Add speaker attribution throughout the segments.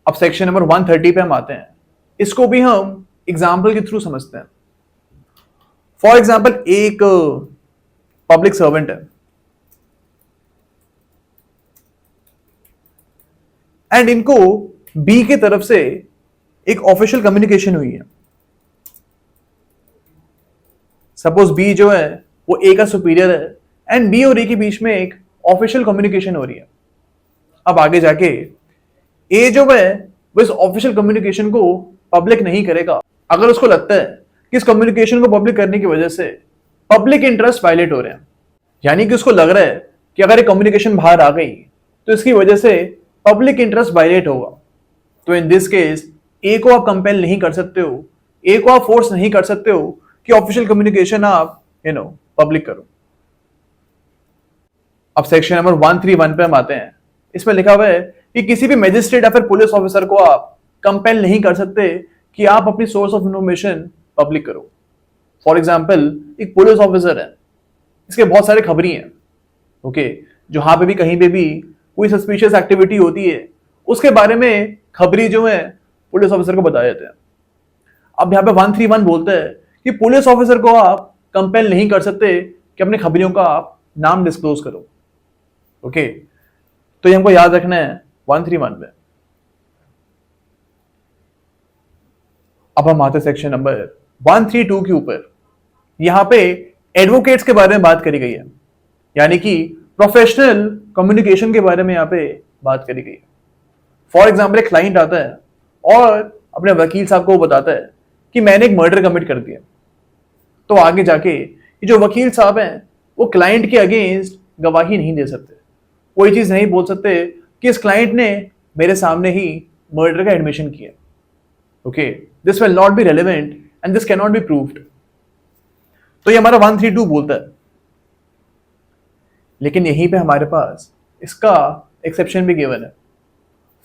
Speaker 1: अब section number 130 पे हम आते हैं। इसको भी हम एग्जाम्पल के थ्रू समझते हैं। फॉर एग्जाम्पल, एक पब्लिक सर्वेंट है एंड इनको बी की तरफ से एक ऑफिशियल कम्युनिकेशन हुई है। सपोज बी जो है वो ए का सुपीरियर है एंड बी और ए के बीच में एक ऑफिशियल कम्युनिकेशन हो रही है। अब आगे जाके ए जो है वो इस ऑफिशियल कम्युनिकेशन को पब्लिक नहीं करेगा अगर उसको लगता है कि इस कम्युनिकेशन को पब्लिक करने की वजह से पब्लिक इंटरेस्ट वायलेट हो रहे हैं। यानी कि उसको लग रहा है कि अगर ये कम्युनिकेशन बाहर आ गई तो इसकी वजह से पब्लिक इंटरेस्ट वायलेट होगा। तो इन दिस केस ए को आप कंपेल नहीं कर सकते हो, ए को आप फोर्स नहीं कर सकते हो कि ऑफिशियल कम्युनिकेशन आप पब्लिक करो। अब सेक्शन नंबर 131 पे हम आते हैं। इसमें लिखा हुआ है कि किसी भी मजिस्ट्रेट या फिर पुलिस ऑफिसर को आप कंपेल नहीं कर सकते कि आप अपनी सोर्स ऑफ इंफॉर्मेशन पब्लिक करो। फॉर एग्जाम्पल, एक पुलिस ऑफिसर है, इसके बहुत सारे खबरी हैं, ओके, जहां पे भी कहीं पे भी कोई सस्पिशियस एक्टिविटी होती है उसके बारे में खबरी जो है पुलिस ऑफिसर को बताए जाते हैं। अब यहाँ पे 131 बोलता है कि पुलिस ऑफिसर को आप कंपेल नहीं कर सकते कि अपने खबरियों का आप नाम डिस्क्लोज करो। ओके, तो ये हमको याद रखना है 131 में। अब हम आते सेक्शन नंबर 132 के ऊपर। यहां पे एडवोकेट्स के बारे में बात करी गई है, यानी कि प्रोफेशनल कम्युनिकेशन के बारे में यहां पे बात करी गई है। फॉर एग्जाम्पल, एक क्लाइंट आता है और अपने वकील साहब को बताता है कि मैंने एक मर्डर कमिट कर दिया। तो आगे जाके ये जो वकील साहब हैं वो क्लाइंट के अगेंस्ट गवाही नहीं दे सकते, कोई चीज नहीं बोल सकते कि इस क्लाइंट ने मेरे सामने ही मर्डर का एडमिशन किया। Okay, this will not be relevant and this can not be proved. तो ये हमारा 132 बोलता है। लेकिन यहीं पे हमारे पास इसका एक्सेप्शन भी गिवन है।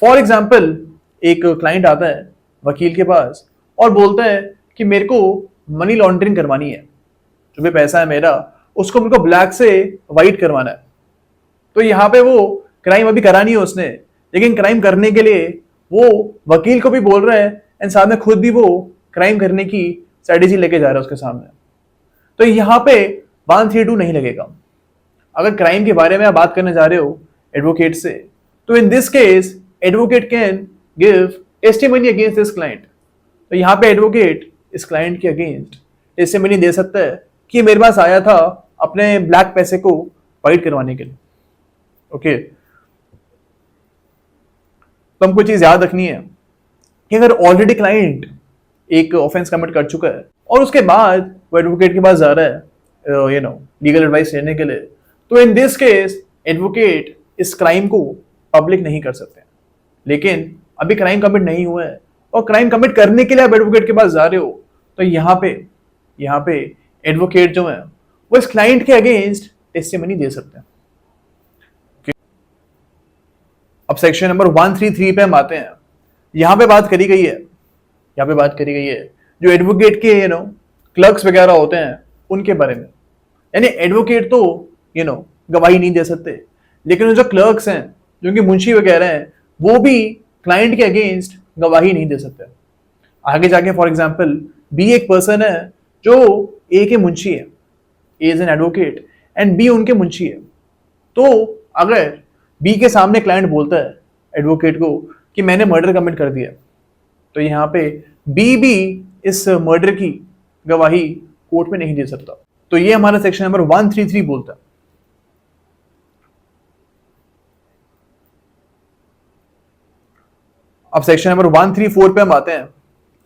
Speaker 1: फॉर एग्जाम्पल, एक क्लाइंट आता है वकील के पास और बोलता है कि मेरे को मनी लॉन्ड्रिंग करवानी है, जो भी पैसा है मेरा उसको मेरे को ब्लैक से वाइट करवाना है। तो यहाँ पे वो क्राइम अभी करा नहीं है उसने, लेकिन क्राइम करने के लिए वो वकील को भी बोल रहा है एंड साथ में खुद भी वो क्राइम करने की स्ट्रेटेजी लेके जा रहा है उसके सामने। तो यहाँ पे 132 नहीं लगेगा। अगर क्राइम के बारे में आप बात करने जा रहे हो एडवोकेट से, तो in this case advocate can give testimony against this client. तो यहाँ पे एडवोकेट इस क्लाइंट के अगेंस्ट टेस्टिमनी दे सकता है कि मेरे पास आया था अपने ब्लैक पैसे को वाइट करवाने के लिए। ओके, तो हमको चीज याद रखनी है कि अगर ऑलरेडी क्लाइंट एक ऑफेंस कमिट कर चुका है और उसके बाद वो एडवोकेट के पास जा रहा है लीगल एडवाइस लेने के लिए, तो इन दिस केस एडवोकेट इस क्राइम को पब्लिक नहीं कर सकते। लेकिन अभी क्राइम कमिट नहीं हुआ है और क्राइम कमिट करने के लिए आप एडवोकेट के पास जा रहे हो, तो यहाँ पे एडवोकेट जो है वो इस क्लाइंट के अगेंस्ट टेस्टिमनी दे सकते हैं। अब सेक्शन नंबर 133 पे हम आते हैं। यहाँ पे बात करी गई है जो एडवोकेट के क्लर्क्स वगैरह होते हैं उनके बारे में। यानी एडवोकेट तो गवाही नहीं दे सकते, लेकिन जो क्लर्क्स हैं, जो उनके मुंशी वगैरह हैं, वो भी क्लाइंट के अगेंस्ट गवाही नहीं दे सकते। आगे जाके फॉर एग्जाम्पल, बी एक पर्सन है जो ए के मुंशी है, A is an advocate and B उनके मुंशी है। तो अगर बी के सामने क्लाइंट बोलता है एडवोकेट को कि मैंने मर्डर कमिट कर दिया, तो यहाँ पे बी भी इस मर्डर की गवाही कोर्ट में नहीं दे सकता। तो ये हमारा सेक्शन नंबर 133 बोलता है। अब सेक्शन नंबर 134 पे हम आते हैं।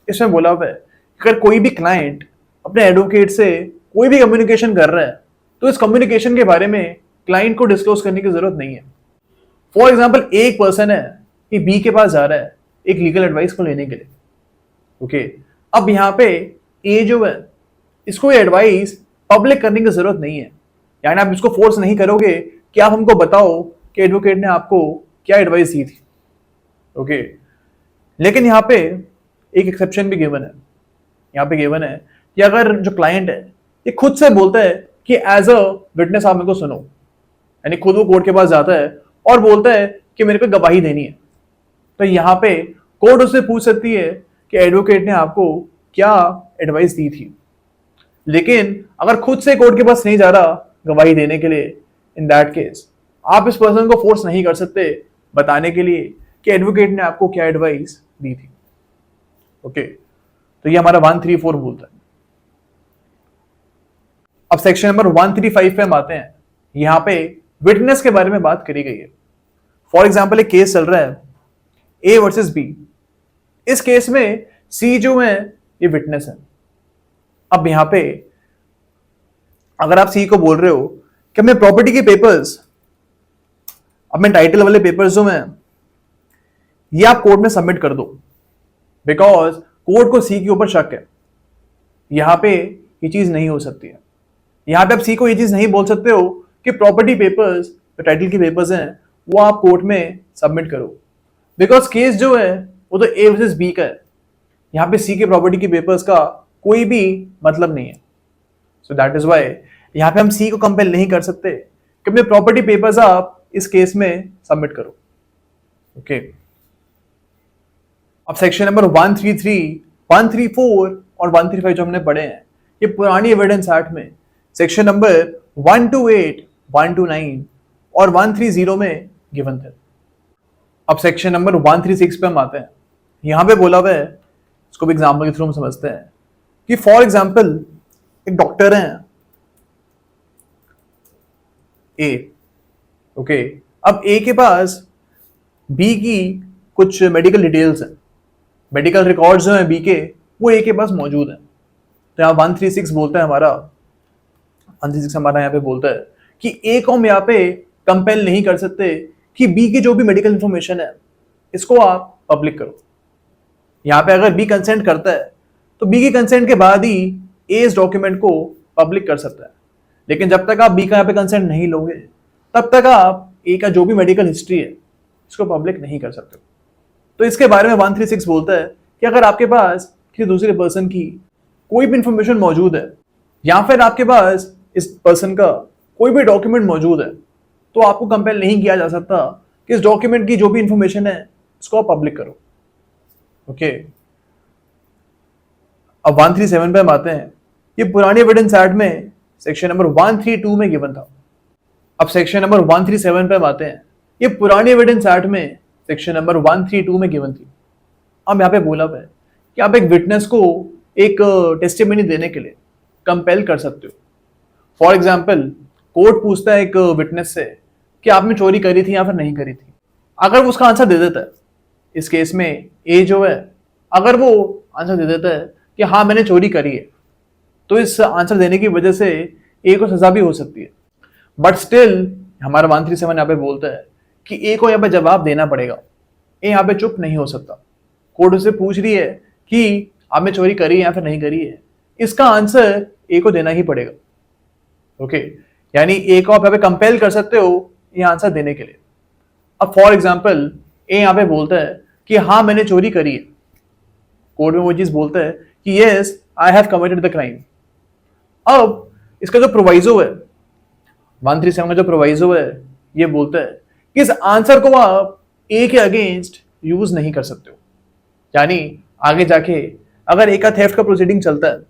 Speaker 1: इसमें बोला हुआ है अगर कोई भी क्लाइंट अपने एडवोकेट से कोई भी कम्युनिकेशन कर रहा है तो इस कम्युनिकेशन के बारे में क्लाइंट को डिस्क्लोज करने की जरूरत नहीं है। फॉर एग्जाम्पल, एक पर्सन है कि बी के पास जा रहा है एक लीगल एडवाइस को लेने के लिए। ओके, अब यहाँ पे ए जो है इसको एडवाइस पब्लिक करने की जरूरत नहीं है, यानी आप इसको फोर्स नहीं करोगे कि आप हमको बताओ कि एडवोकेट ने आपको क्या एडवाइस दी थी। ओके, लेकिन यहाँ पे एक एक्सेप्शन भी गिवन है। यहाँ पे गिवन है कि अगर जो क्लाइंट है ये खुद से बोलता है कि एज अ विटनेस आप मेरे को सुनो, यानी खुद वो कोर्ट के पास जाता है और बोलता है कि मेरे को गवाही देनी है, तो यहाँ पे कोर्ट उससे पूछ सकती है कि एडवोकेट ने आपको क्या एडवाइस दी थी। लेकिन अगर खुद से कोर्ट के पास नहीं जा रहा गवाही देने के लिए, इन दैट केस आप इस पर्सन को फोर्स नहीं कर सकते बताने के लिए कि एडवोकेट ने आपको क्या एडवाइस दी थी। ओके, तो ये हमारा 134 बोलता है। अब सेक्शन नंबर 135 पे हम आते हैं। यहां पे विटनेस के बारे में बात करी गई है। फॉर एग्जाम्पल एक केस चल रहा है ए वर्सेस बी। इस केस में सी जो है ये विटनेस है। अब यहां पे अगर आप सी को बोल रहे हो कि अपने प्रॉपर्टी के पेपर्स, अपने टाइटल वाले पेपर्स जो हैं ये आप कोर्ट में सबमिट कर दो, बिकॉज कोर्ट को सी के ऊपर शक है। यहां पे ये चीज नहीं हो सकती है। यहां पे आप सी को ये चीज नहीं बोल सकते हो कि प्रॉपर्टी पेपर्स, जो टाइटल के पेपर्स हैं, वो आप कोर्ट में सबमिट करो, बिकॉज केस जो है वो तो ए वर्सेस बी का है। यहां पे सी के प्रॉपर्टी के पेपर्स का कोई भी मतलब नहीं है। सो दैट इज वाई यहां पे हम सी को कंपेल नहीं कर सकते कि अपने प्रॉपर्टी पेपर्स आप इस केस में सबमिट करो। ओके, अब सेक्शन नंबर 133, 134 और 135 जो हमने पढ़े हैं, ये पुरानी एविडेंस एक्ट में सेक्शन नंबर 128, 129 और 130 में गिवन थे। अब सेक्शन नंबर 136 पे हम आते हैं। यहां पे बोला हुआ है, इसको भी एग्जाम्पल के थ्रू हम समझते हैं कि फॉर एग्जाम्पल एक डॉक्टर है ए। ओके, अब ए के पास बी की कुछ मेडिकल डिटेल्स हैं, मेडिकल रिकॉर्ड्स जो हैं बी के, वो ए के पास मौजूद हैं। तो यहाँ 136 बोलता है हमारा, 136 हमारा यहाँ पे बोलता है कि ए को हम यहाँ पे कंपेल नहीं कर सकते कि बी की जो भी मेडिकल इंफॉर्मेशन है इसको आप पब्लिक करो। यहाँ पे अगर बी कंसेंट करता है तो बी की कंसेंट के बाद ही ए इस डॉक्यूमेंट को पब्लिक कर सकता है। लेकिन जब तक आप बी का यहाँ पे कंसेंट नहीं लोगे तब तक आप ए का जो भी मेडिकल हिस्ट्री है इसको पब्लिक नहीं कर सकते। तो इसके बारे में 136 बोलता है कि अगर आपके पास किसी दूसरे पर्सन की कोई भी इंफॉर्मेशन मौजूद है या फिर आपके पास इस पर्सन का कोई भी डॉक्यूमेंट मौजूद है तो आपको कंपेल नहीं किया जा सकता कि इस डॉक्यूमेंट की जो भी इंफॉर्मेशन है इसको आप पब्लिक करो। ओके, अब 137 पे हम आते हैं। ये पुरानी एविडेंस एक्ट में सेक्शन नंबर 132 में गिवन था। अब सेक्शन नंबर 137 पे हम आते हैं। ये पुरानी एविडेंस एक्ट में सेक्शन नंबर 132 में गिवन थी। अब यहाँ पे बोला हुआ है कि आप एक विटनेस को एक टेस्टिमनी देने के लिए कंपेल कर सकते हो। फॉर एग्जाम्पल कोर्ट पूछता है एक विटनेस से कि आपने चोरी करी थी या फिर नहीं करी थी। अगर वो उसका आंसर दे देता है, इस केस में ए जो है अगर वो आंसर दे देता है कि हाँ मैंने चोरी करी है, तो इस आंसर देने की वजह से ए को सजा भी हो सकती है। बट स्टिल हमारा 137 यहाँ पे बोलता है कि ए को यहाँ पे जवाब देना पड़ेगा। ए यहाँ पे चुप नहीं हो सकता। कोर्ट उससे पूछ रही है कि आपने चोरी करी है या फिर नहीं करी है, इसका आंसर ए को देना ही पड़ेगा। ओके, यानी ए को आप यहाँ पे कंपेल कर सकते हो ये आंसर देने के लिए। अब फॉर एग्जाम्पल ए यहाँ पे बोलता है कि हाँ मैंने चोरी करी है। कोर्ट में वो चीज बोलता है कि yes I have committed the crime. अब इसका जो प्रोवाइजो है, 137 का जो प्रोवाइजो है, ये बोलता है कि इस आंसर को आप ए के अगेंस्ट यूज नहीं कर सकते हो। यानी आगे जाके अगर ए का थेफ्ट का प्रोसीडिंग चलता है,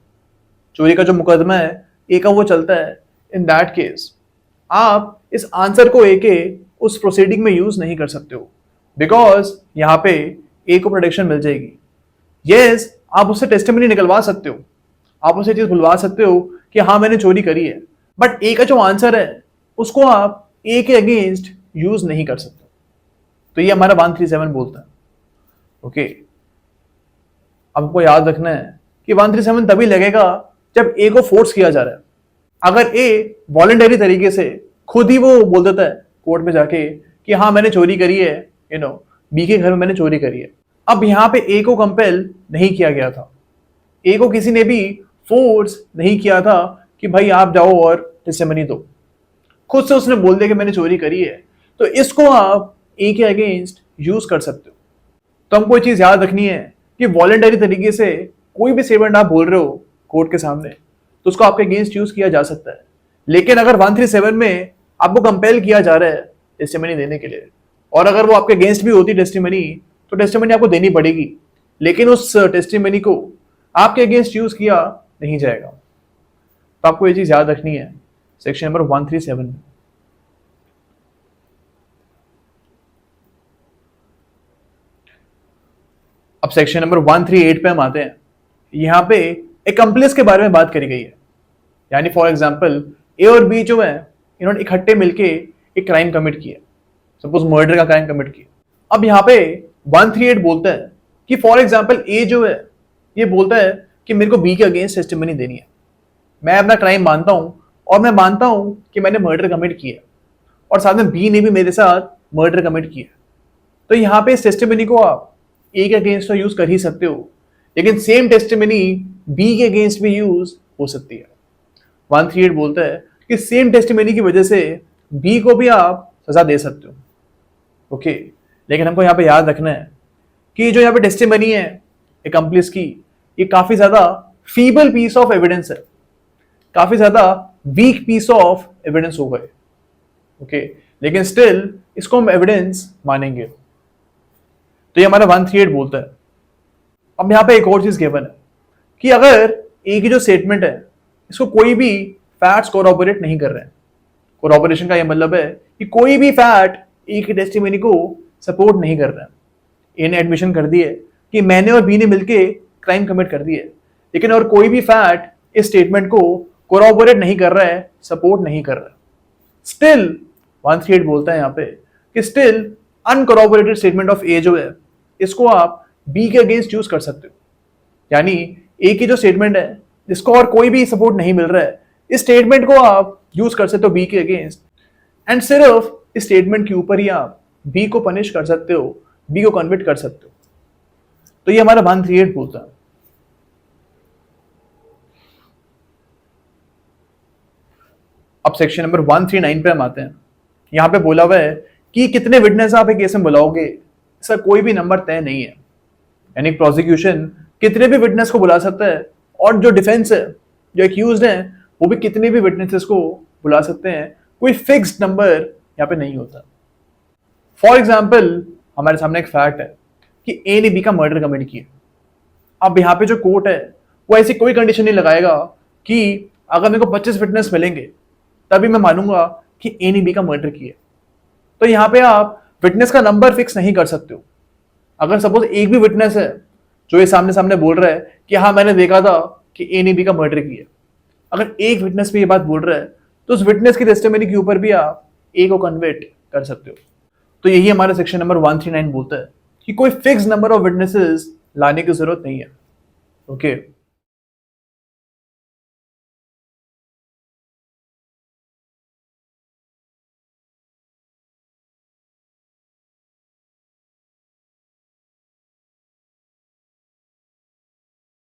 Speaker 1: चोरी का जो मुकदमा है ए का वो चलता है, इन दैट केस आप इस आंसर को ए के उस प्रोसीडिंग में यूज नहीं कर सकते हो, बिकॉज यहाँ पे ए को प्रोटेक्शन मिल जाएगी। यस, आप उससे टेस्टिमनी निकलवा सकते हो, आप उससे चीज बुलवा सकते हो कि हाँ मैंने चोरी करी है, बट ए का जो आंसर है उसको आप ए के अगेंस्ट यूज नहीं कर सकते। तो ये हमारा 137 बोलता है। ओके, आपको याद रखना है कि 137 तभी लगेगा जब ए को फोर्स किया जा रहा है। अगर ए वॉलंटरी तरीके से खुद ही वो बोल देता है कोर्ट में जाके कि हाँ मैंने चोरी करी है, बी के घर में मैंने चोरी करी है। अब यहाँ पे ए को कंपेल नहीं किया गया था, ए को किसी ने भी फोर्स नहीं किया था कि भाई आप जाओ और टेस्टिमनी दो। खुद से उसने बोल दिया कि मैंने चोरी करी है, तो इसको आप ए के अगेंस्ट यूज कर सकते हो। तो हमको ये चीज याद रखनी है कि वॉलंटरी तरीके से कोई भी स्टेटमेंट आप बोल रहे हो कोर्ट के सामने, तो उसको आपके अगेंस्ट यूज किया जा सकता है। लेकिन अगर 137 में आपको कंपेल किया जा रहा है टेस्टिमनी देने के लिए, और अगर वो आपके अगेंस्ट भी होती टेस्टिमनी, तो टेस्टिमनी आपको देनी पड़ेगी, लेकिन उस टेस्टिमनी को आपके अगेंस्ट यूज किया नहीं जाएगा। तो आपको ये चीज याद रखनी है सेक्शन नंबर 137 में। अब सेक्शन नंबर 138 पे हम आते हैं। यहां पे एक्म्प्लिस के बारे में बात करी गई है, यानी फॉर एग्जांपल ए और बी जो है इन्होंने इकट्ठे मिलके एक क्राइम कमिट किया, सपोज मर्डर का क्राइम कमिट किया। अब यहाँ पे 138 बोलता है कि फॉर एग्जांपल ए जो है ये बोलता है कि मेरे को बी के अगेंस्ट टेस्टिमनी देनी है, मैं अपना क्राइम मानता हूं और मैं मानता हूं कि मैंने मर्डर कमिट किया और साथ में बी ने भी मेरे साथ मर्डर कमिट किया। तो यहाँ पे इस टेस्टिमनी को आप ए के अगेंस्ट तो यूज कर ही सकते हो, लेकिन सेम टेस्टिमनी बी के अगेंस्ट भी यूज हो सकती है। 138 बोलता है कि सेम टेस्टिमनी की वजह से बी को भी आप सजा दे सकते हो। ओके, लेकिन हमको यहाँ पे याद रखना है कि जो यहाँ पे टेस्टिमनी है एक्म्प्लिस की, ये काफी ज्यादा फीबल पीस ऑफ एविडेंस है, काफी ज्यादा वीक पीस ऑफ एविडेंस हो गए। ओके, लेकिन स्टिल इसको हम एविडेंस मानेंगे। तो ये हमारा 138 बोलता है। अब यहाँ पे एक और चीज गिवन है कि अगर ए की जो स्टेटमेंट है इसको कोई भी फैक्ट्स कोरॉबोरेट नहीं कर रहे हैं। कोरॉबोरेशन का ये मतलब है कि कोई भी फैक्ट ए की टेस्टिमनी को सपोर्ट नहीं कर रहा है। ए ने एडमिशन कर दी है कि मैंने और बी ने मिलके क्राइम कमिट कर दिए, लेकिन और कोई भी फैक्ट इस स्टेटमेंट को कोरॉबोरेट नहीं कर रहा है, सपोर्ट नहीं कर रहा है। स्टिल 138 बोलता है यहाँ पे कि स्टिल अनकोरॉबोरेटेड स्टेटमेंट ऑफ ए जो है इसको आप बी के अगेंस्ट यूज कर सकते हो। यानी ए की जो स्टेटमेंट है जिसको और कोई भी सपोर्ट नहीं मिल रहा है, इस स्टेटमेंट को आप यूज कर सकते हो बी के अगेंस्ट, एंड सिर्फ इस स्टेटमेंट के ऊपर ही आप बी को पनिश कर सकते हो, बी को कन्विक्ट कर सकते हो। तो ये हमारा 138 बोलता है। अब सेक्शन नंबर 139 पे हम आते हैं। यहां पे बोला हुआ है कि कितने विटनेस आप एक केस में बुलाओगे, इसका कोई भी नंबर तय नहीं है। यानी प्रोसिक्यूशन कितने भी विटनेस को बुला सकता है और जो डिफेंस है, जो एक्यूज्ड है, वो भी कितने भी विटनेसेस को बुला सकते हैं, कोई फिक्स्ड नंबर यहाँ पे नहीं होता। फॉर एग्जाम्पल हमारे सामने एक फैक्ट है कि ए ने बी का मर्डर कमिट किया। अब यहाँ पे जो कोर्ट है वो ऐसी कोई कंडीशन नहीं लगाएगा कि अगर मेरे को 25 विटनेस मिलेंगे तभी मैं मानूंगा कि ए ने बी का मर्डर किया। तो यहाँ पे आप विटनेस का नंबर फिक्स नहीं कर सकते हो। अगर सपोज एक भी विटनेस है जो ये सामने सामने बोल रहा है कि हाँ मैंने देखा था कि ए ने बी का मर्डर किया, अगर एक विटनेस भी ये बात बोल रहा है तो उस विटनेस की टेस्टिमनी के ऊपर भी आप ए को कन्विक्ट कर सकते हो। तो यही हमारा सेक्शन नंबर 139 बोलता है कि कोई फिक्स नंबर ऑफ विटनेसेस लाने की जरूरत नहीं है। ओके